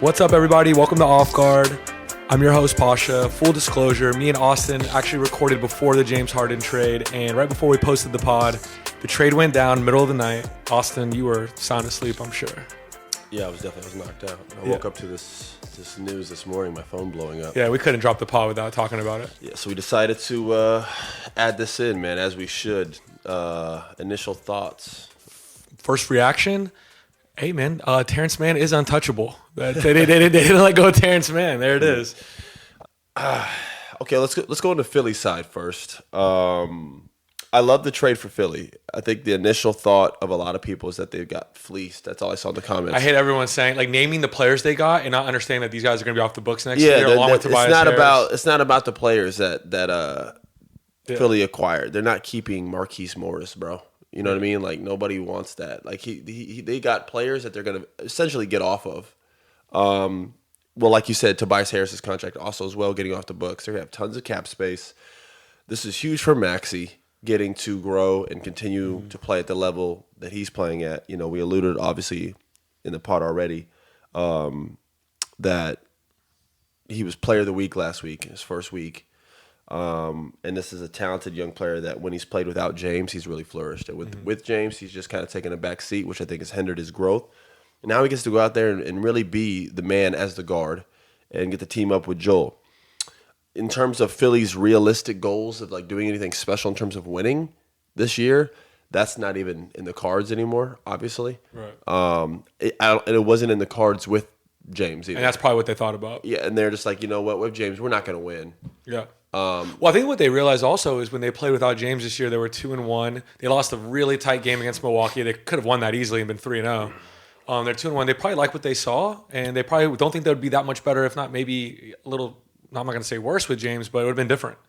What's up, everybody? Welcome to Off Guard. I'm your host, Pausha. Full disclosure, me and Austin actually recorded before the James Harden trade, and right before we posted the pod, the trade went down middle of the night. Austin, you were sound asleep, I'm sure. Yeah, I was knocked out. I woke up to this news this morning, my phone blowing up. Yeah, we couldn't drop the pod without talking about it. Yeah, so we decided to add this in, man, as we should. Initial thoughts. First reaction, hey, man, Terrence Mann is untouchable. They didn't let go of Terrence Mann. There it is. Okay, let's go into Philly side first. I love the trade for Philly. I think the initial thought of a lot of people is that they got fleeced. That's all I saw in the comments. I hate everyone saying, like, naming the players they got and not understanding that these guys are going to be off the books next year, along with Tobias Harris. It's not about the players that Philly acquired. They're not keeping Marquise Morris, bro. You know what I mean? Like, nobody wants that. Like, they got players that they're going to essentially get off of. Well, like you said, Tobias Harris's contract also as well, getting off the books. They're going to have tons of cap space. This is huge for Maxey getting to grow and continue to play at the level that he's playing at. You know, we alluded, obviously, in the pod already, that he was player of the week last week, his first week. And this is a talented young player that when he's played without James, he's really flourished. And with James, he's just kind of taken a back seat, which I think has hindered his growth. And now he gets to go out there and really be the man as the guard and get the team up with Joel. In terms of Philly's realistic goals of like doing anything special in terms of winning this year, that's not even in the cards anymore, obviously. Right. It wasn't in the cards with James either. And that's probably what they thought about. Yeah, and they're just like, you know what, with James, we're not going to win. Yeah. Well, I think what they realized also is when they played without James this year, they were 2-1. They lost a really tight game against Milwaukee. They could have won that easily and been 3-0. They're 2-1. They probably like what they saw, and they probably don't think they would be that much better, if not maybe a little. I'm not going to say worse with James, but it would have been different.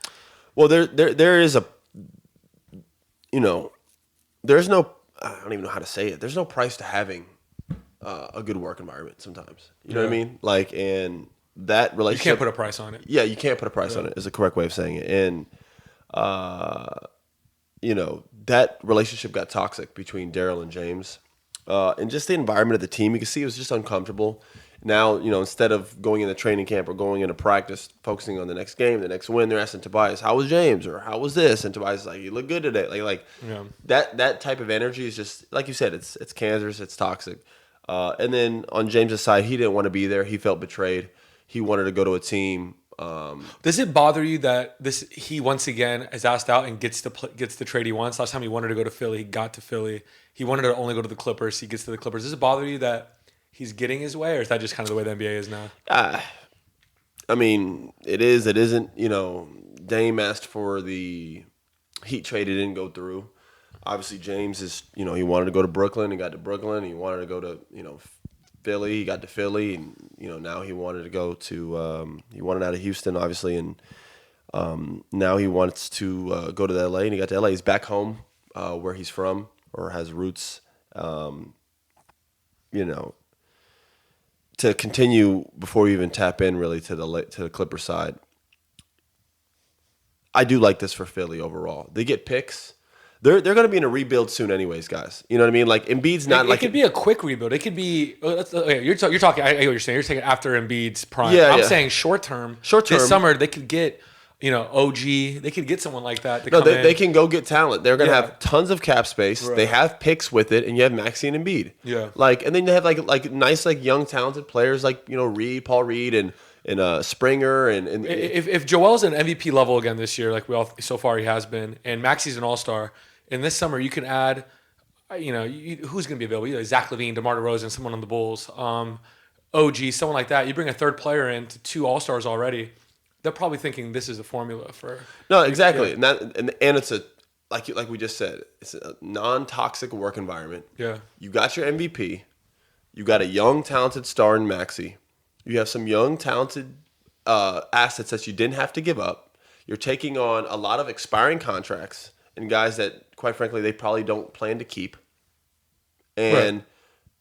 Well, there is a, you know, there's no, I don't even know how to say it. There's no price to having a good work environment sometimes. You know what I mean? Like, and that relationship. You can't put a price on it. Yeah, you can't put a price on it is the correct way of saying it. And, you know, that relationship got toxic between Daryl and James. And just the environment of the team, you can see it was just uncomfortable. Now, you know, instead of going into training camp or going into practice, focusing on the next game, the next win, they're asking Tobias, how was James? Or how was this? And Tobias is like, you look good today. That type of energy is just, like you said, it's cancerous, it's toxic. And then on James's side, he didn't want to be there. He felt betrayed. He wanted to go to a team. Does it bother you that he once again is asked out and gets the trade he wants? Last time he wanted to go to Philly, he got to Philly. He wanted to only go to the Clippers. He gets to the Clippers. Does it bother you that he's getting his way, or is that just kind of the way the NBA is now? I mean, it is. It isn't. You know, Dame asked for the Heat trade. It didn't go through. Obviously, James is. You know, he wanted to go to Brooklyn. He got to Brooklyn. He wanted to go to Philly. He got to Philly, and now he wanted to go to. He wanted out of Houston, obviously, and now he wants to go to LA. And he got to LA. He's back home, where he's from or has roots. To continue before you even tap in really to the Clipper side, I do like this for Philly overall. They get picks. They're going to be in a rebuild soon, anyways, guys. You know what I mean? Like Embiid's not it could be a quick rebuild. It could be. You're talking. I know what you're saying. You're taking after Embiid's prime. Yeah, I'm saying short term. This summer they could get. OG. They could get someone like that. They can go get talent. They're going to have tons of cap space. Right. They have picks with it, and you have Maxey and Embiid. Yeah. And then they have like nice young talented players like Paul Reed and Springer and if Joel's an MVP level again this year, like so far he has been, and Maxey's an all-star, and this summer you can add, who's going to be available? Zach LaVine, DeMar DeRozan, someone on the Bulls, OG, someone like that. You bring a third player in to two all-stars already. They're probably thinking this is the formula for. No, exactly, and it's a like we just said, it's a non-toxic work environment. Yeah, you got your MVP, you got a young talented star in Maxey, you have some young talented assets that you didn't have to give up. You're taking on a lot of expiring contracts and guys that, quite frankly, they probably don't plan to keep, and. Right.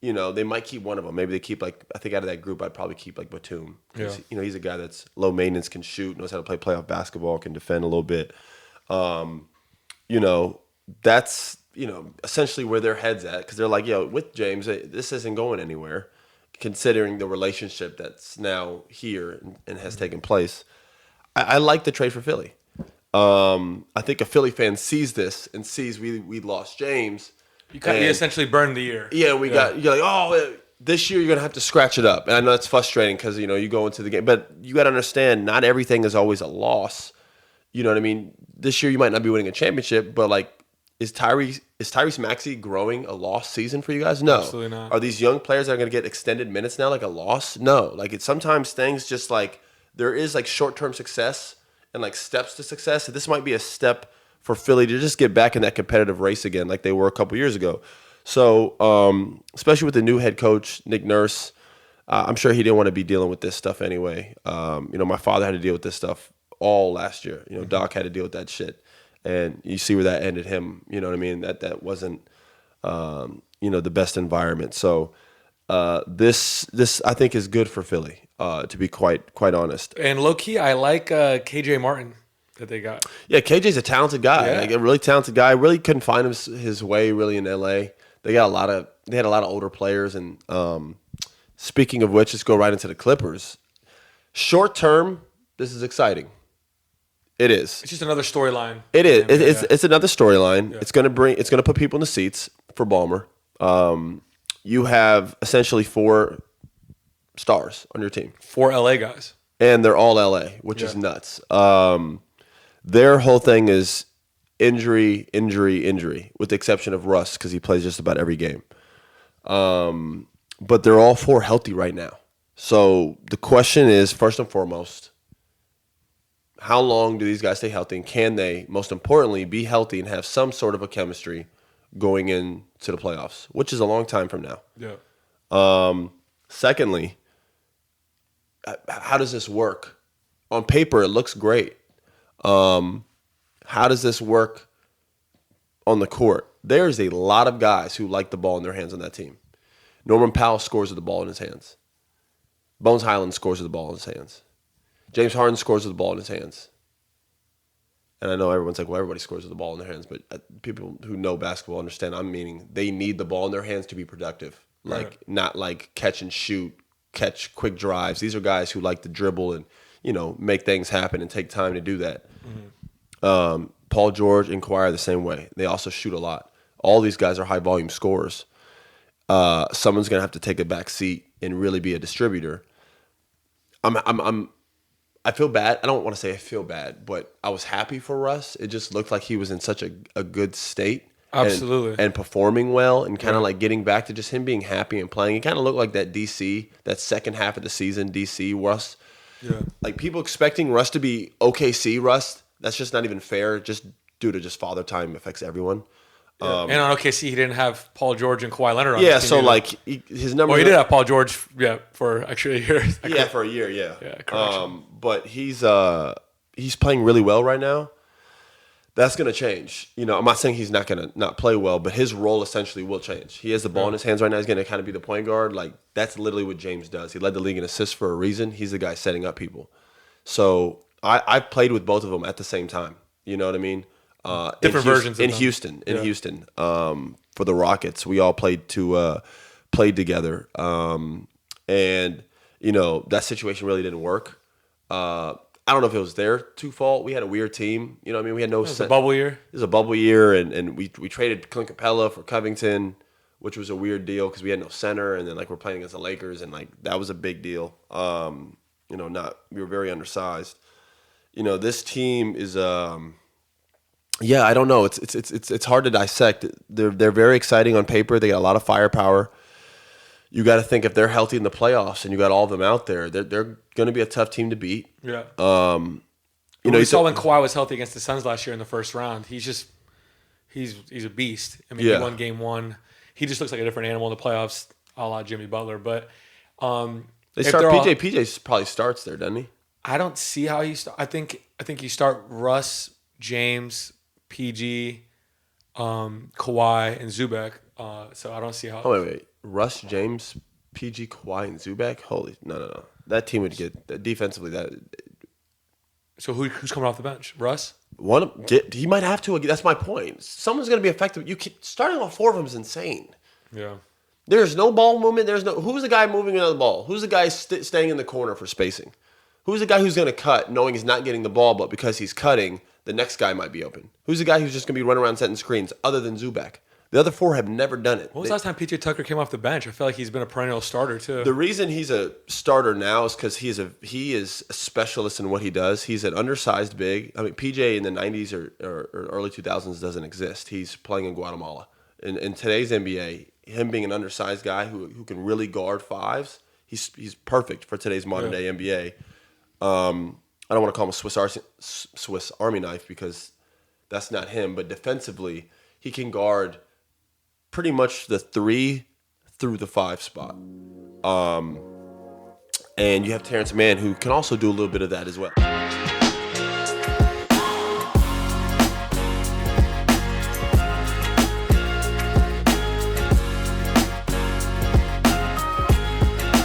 They might keep one of them. Maybe they keep I think out of that group, I'd probably keep Batum. Yeah. He's a guy that's low maintenance, can shoot, knows how to play playoff basketball, can defend a little bit. That's, essentially where their head's at. Because they're like, with James, this isn't going anywhere. considering the relationship that's now here and has taken place. I like the trade for Philly. I think a Philly fan sees this and sees we lost James. You essentially burned the year. Yeah, you're like, oh, this year you're gonna have to scratch it up, and I know it's frustrating because you go into the game, but you got to understand, not everything is always a loss. You know what I mean? This year you might not be winning a championship, but like, is Tyrese Maxey growing a lost season for you guys? No, absolutely not. Are these young players that are gonna get extended minutes now like a loss? No, like it's sometimes things just like there is like short term success and like steps to success. This might be a step for Philly to just get back in that competitive race again, like they were a couple years ago. So, especially with the new head coach, Nick Nurse, I'm sure he didn't want to be dealing with this stuff anyway. My father had to deal with this stuff all last year. Doc had to deal with that shit, and you see where that ended him. You know what I mean? That wasn't, the best environment. So, this I think is good for Philly, to be quite honest. And low key, I like KJ Martin that they got. Yeah, KJ's a talented guy, Yeah. like a really talented guy. Really couldn't find his way really in LA. They had a lot of older players, and speaking of which, let's go right into the Clippers. Short term, this is exciting. It is. It's just another storyline. It is. Yeah. It's another storyline. Yeah. It's gonna put people in the seats for Ballmer. You have essentially 4 stars on your team, 4 LA guys, and they're all LA, which is nuts. Their whole thing is injury, with the exception of Russ because he plays just about every game. But they're all 4 healthy right now. So the question is, first and foremost, how long do these guys stay healthy, and can they, most importantly, be healthy and have some sort of a chemistry going into the playoffs, which is a long time from now. Yeah. Secondly, how does this work? On paper, it looks great. How does this work on the court? There's a lot of guys who like the ball in their hands on that team. Norman Powell scores with the ball in his hands. Bones Highland scores with the ball in his hands. James Harden scores with the ball in his hands. And I know everyone's like, well, everybody scores with the ball in their hands, but people who know basketball understand I'm meaning they need the ball in their hands to be productive. Like, not like catch and shoot, catch quick drives. These are guys who like to dribble and, make things happen and take time to do that. Mm-hmm. Paul George and Kawhi are the same way. They also shoot a lot. All these guys are high volume scorers. Someone's gonna have to take a back seat and really be a distributor. I feel bad. I don't want to say I feel bad, but I was happy for Russ. It just looked like he was in such a good state. Absolutely. And performing well and kind of like getting back to just him being happy and playing. It kind of looked like that second half of the season, DC Russ. Yeah. Like people expecting Russ to be OKC Russ. That's just not even fair, just due to just father time affects everyone. Yeah. And on OKC, he didn't have Paul George and Kawhi Leonard on Yeah, his team so either. like his number. Well, he did have Paul George, for actually a year. Yeah, for a year, yeah. Yeah, correction. But he's playing really well right now. That's going to change. I'm not saying he's not going to not play well, but his role essentially will change. He has the ball in his hands right now. He's going to kind of be the point guard. Like, that's literally what James does. He led the league in assists for a reason. He's the guy setting up people. So I played with both of them at the same time. You know what I mean? Different versions of in them. Houston, for the Rockets. We all played together. And that situation really didn't work. I don't know if it was their fault. We had a weird team. You know what I mean? We had no It was a bubble year. It was a bubble year, and we traded Clint Capella for Covington, which was a weird deal because we had no center, and then like we're playing against the Lakers, and like that was a big deal. We were very undersized. This team is I don't know. It's hard to dissect. They're very exciting on paper. They got a lot of firepower. You got to think if they're healthy in the playoffs and you got all of them out there, they're going to be a tough team to beat. Yeah. You saw when Kawhi was healthy against the Suns last year in the first round. He's a beast. I mean, He won game 1. He just looks like a different animal in the playoffs, a la Jimmy Butler. But they start PJ. PJ probably starts there, doesn't he? I don't see how he start. I think you start Russ, James, PG, Kawhi, and Zubek. So I don't see how. Oh wait. Russ, James, PG, Kawhi, and Zubak. Holy no. That team would get defensively. So who's coming off the bench? Russ. He might have to. That's my point. Someone's going to be effective. Starting all 4 of them is insane. Yeah. There's no ball movement. Who's the guy moving another ball? Who's the guy staying in the corner for spacing? Who's the guy who's going to cut knowing he's not getting the ball, but because he's cutting, the next guy might be open? Who's the guy who's just going to be running around setting screens other than Zubac? The other four have never done it. When was the last time PJ Tucker came off the bench? I feel like he's been a perennial starter too. The reason he's a starter now is because he is a specialist in what he does. He's an undersized big. I mean, PJ in the 90s or early 2000s doesn't exist. He's playing in Guatemala. In today's NBA, him being an undersized guy who can really guard fives, he's perfect for today's modern day NBA. I don't want to call him a Swiss Army knife because that's not him. But defensively, he can guard pretty much the 3 through the 5 spot. And you have Terrence Mann, who can also do a little bit of that as well.